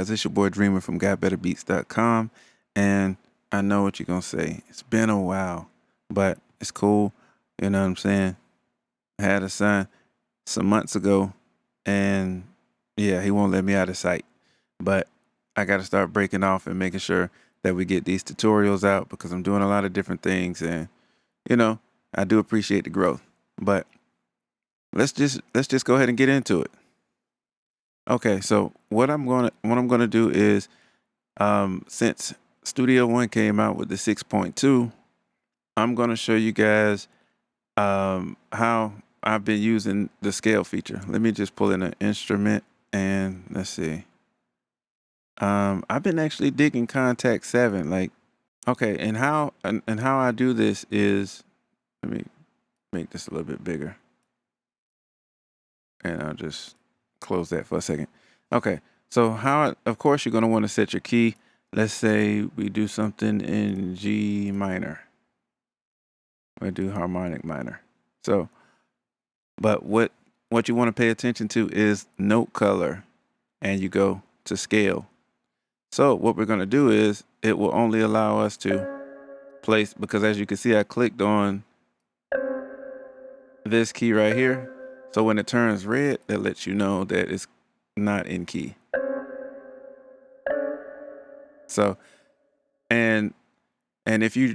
guys? It's your boy Dreamer from GotBetterBeats.com, and I know what you're gonna say. It's been a while, but it's cool. You know what I'm saying? I had a son some months ago, and yeah, he won't let me out of sight. But I got to start breaking off and making sure that we get these tutorials out because I'm doing a lot of different things, and you know, I do appreciate the growth. But let's just go ahead and get into it. Okay, so what I'm gonna do is, since Studio One came out with the 6.2, I'm gonna show you guys how I've been using the scale feature. Let me just pull in an instrument and let's see. I've been actually digging Contact 7. Like, okay, and how I do this is, let me make this a little bit bigger, and I'll just close that for a second. Okay, so of course, you're gonna want to set your key. Let's say we do something in G minor. We do harmonic minor. So, but what you want to pay attention to is note color, and you go to scale. So what we're gonna do is it will only allow us to place, because as you can see, I clicked on this key right here. So when it turns red, that lets you know that it's not in key. So, and if you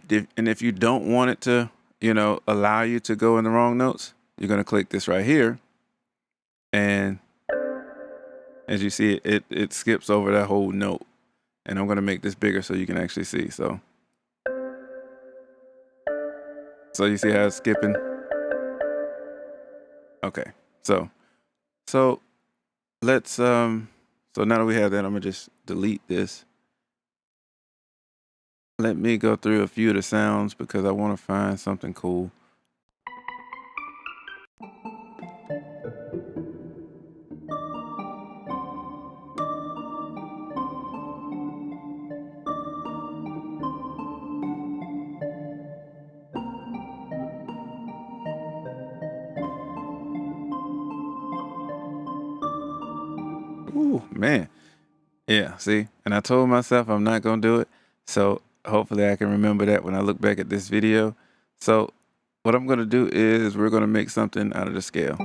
don't want it to, allow you to go in the wrong notes, you're gonna click this right here, and as you see, it skips over that whole note. And I'm gonna make this bigger so you can actually see. So you see how it's skipping? Okay. So let's so now that we have that, I'm gonna just delete this. Let me go through a few of the sounds because I want to find something cool. Ooh, man. Yeah, see? And I told myself I'm not gonna do it. So hopefully I can remember that when I look back at this video. So what I'm gonna do is we're gonna make something out of the scale.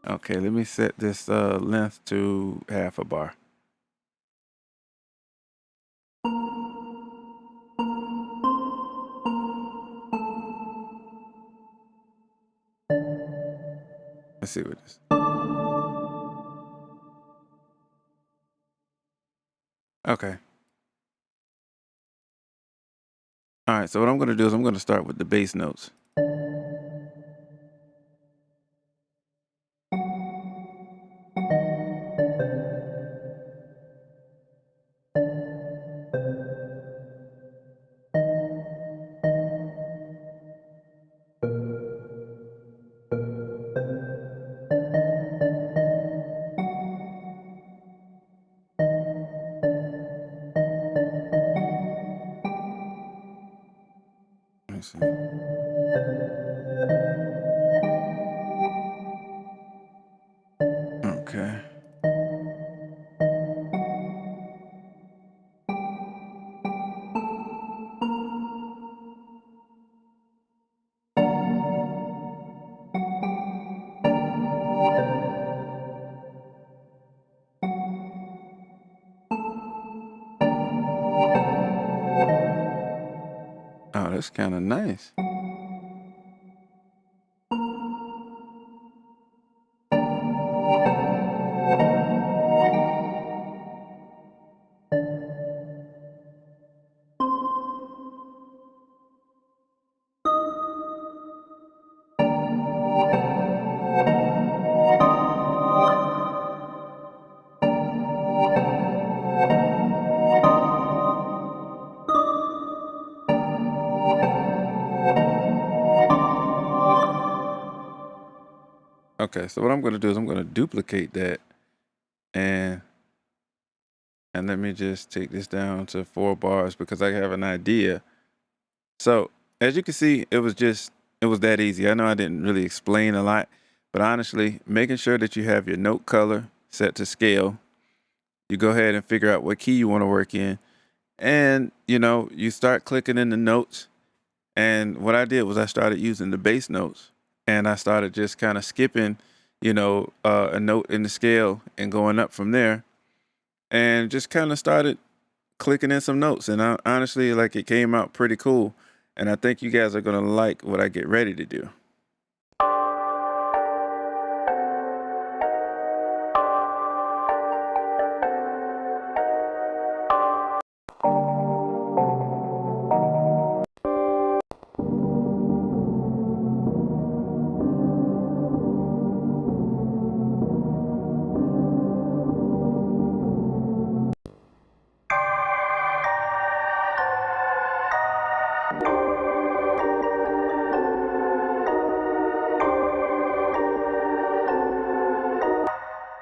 Okay, let me set this length to half a bar. Let's see what this. Okay. All right, so what I'm gonna do is I'm gonna start with the bass notes. Let's see. Okay. Oh, that's kind of nice. Okay, so what I'm going to do is I'm going to duplicate that, and let me just take this down to 4 bars because I have an idea. So as you can see, it it was that easy. I know I didn't really explain a lot, but honestly, making sure that you have your note color set to scale, you go ahead and figure out what key you want to work in. And, you start clicking in the notes. And what I did was I started using the bass notes, and I started just kind of skipping, a note in the scale and going up from there, and just kind of started clicking in some notes. And honestly, like, it came out pretty cool. And I think you guys are going to like what I get ready to do.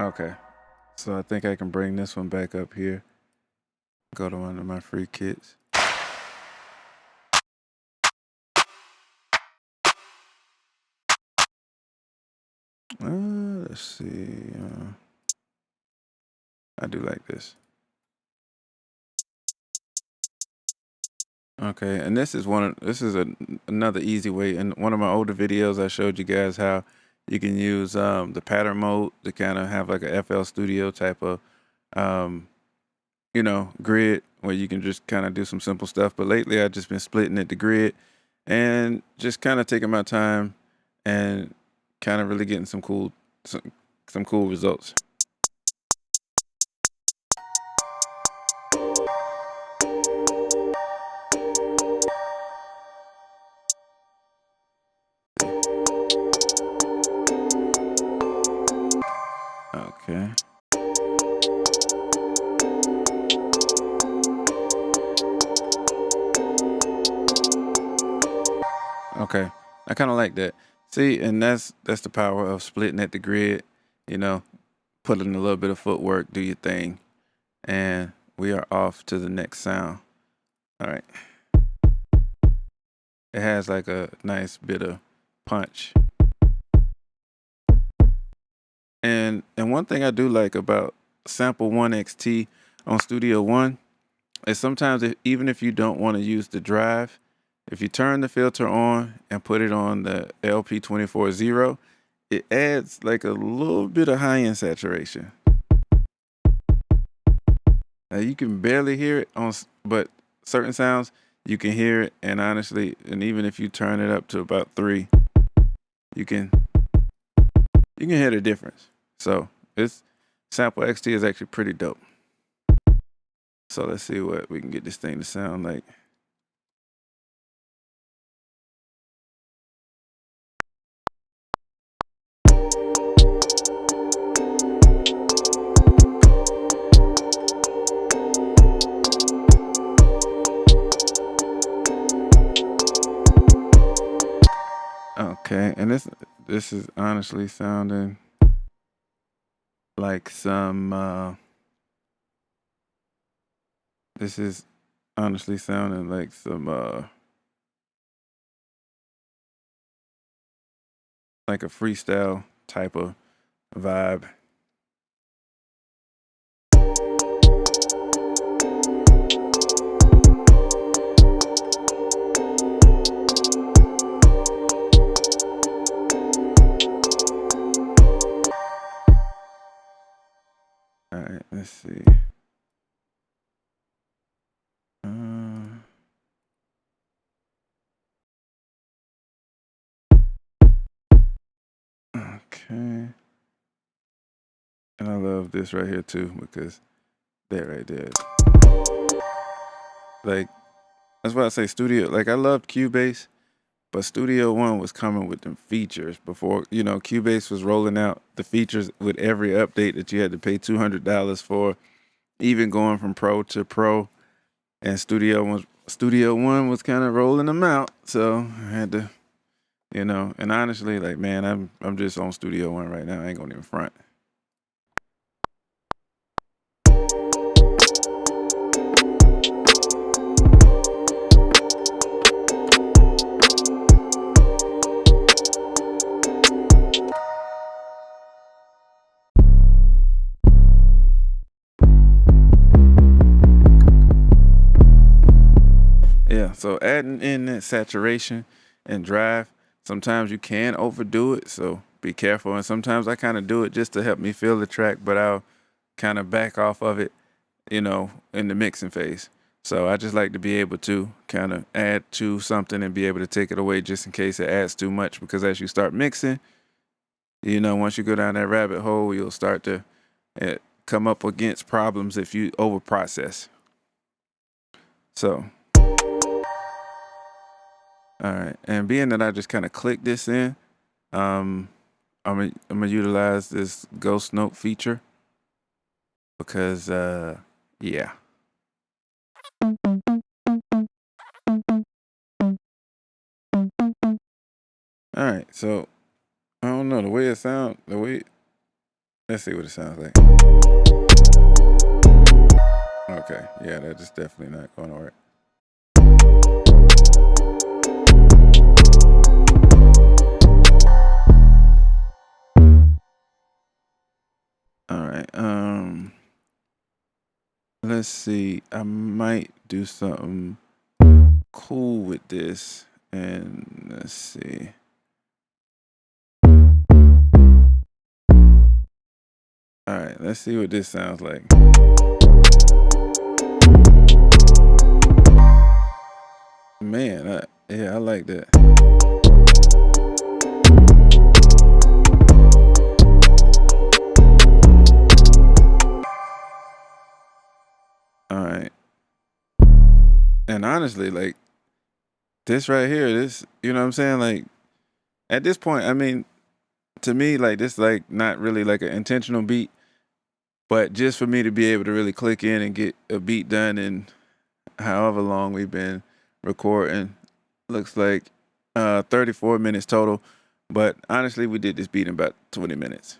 Okay, so I think I can bring this one back up here. Go to one of my free kits. Let's see. I do like this. Okay, and this is another easy way. In one of my older videos, I showed you guys how you can use the pattern mode to kind of have like a FL Studio type of grid where you can just kind of do some simple stuff. But lately, I've just been splitting it to grid and just kind of taking my time and kind of really getting some cool results. Okay. Okay. I kind of like that. See, and that's the power of splitting at the grid, putting a little bit of footwork, do your thing. And we are off to the next sound. All right. It has like a nice bit of punch. And one thing I do like about Sample 1XT on Studio One is sometimes even if you don't want to use the drive, if you turn the filter on and put it on the LP240, it adds like a little bit of high-end saturation. Now you can barely hear it but certain sounds you can hear it, and honestly, and even if you turn it up to about 3, you can hear the difference. So this Sample XT is actually pretty dope. So let's see what we can get this thing to sound like. Okay, and this is honestly sounding like some this is honestly sounding like some like a freestyle type of vibe. All right, let's see. Okay. And I love this right here too, because that right there. Like, that's why I say Studio. Like, I loved Cubase, but Studio One was coming with them features before, Cubase was rolling out the features with every update that you had to pay $200 for, even going from Pro to Pro. And Studio One was kind of rolling them out. So I had to, and honestly, like, man, I'm just on Studio One right now. I ain't gonna even front. So adding in that saturation and drive, sometimes you can overdo it. So be careful. And sometimes I kind of do it just to help me feel the track, but I'll kind of back off of it, in the mixing phase. So I just like to be able to kind of add to something and be able to take it away just in case it adds too much. Because as you start mixing, once you go down that rabbit hole, you'll start to come up against problems if you over process. So, all right. And being that I just kind of click this in, I'm gonna utilize this ghost note feature because, yeah. All right. So I don't know the way it sounds. Let's see what it sounds like. Okay. Yeah, that is definitely not going to work. All right. Let's see. I might do something cool with this. And let's see. All right. Let's see what this sounds like. Man, I like that. All right. And honestly, like this right here, you know what I'm saying? Like at this point, I mean, to me, like this, like not really like an intentional beat, but just for me to be able to really click in and get a beat done in however long we've been recording, looks like 34 minutes total. But honestly, we did this beat in about 20 minutes.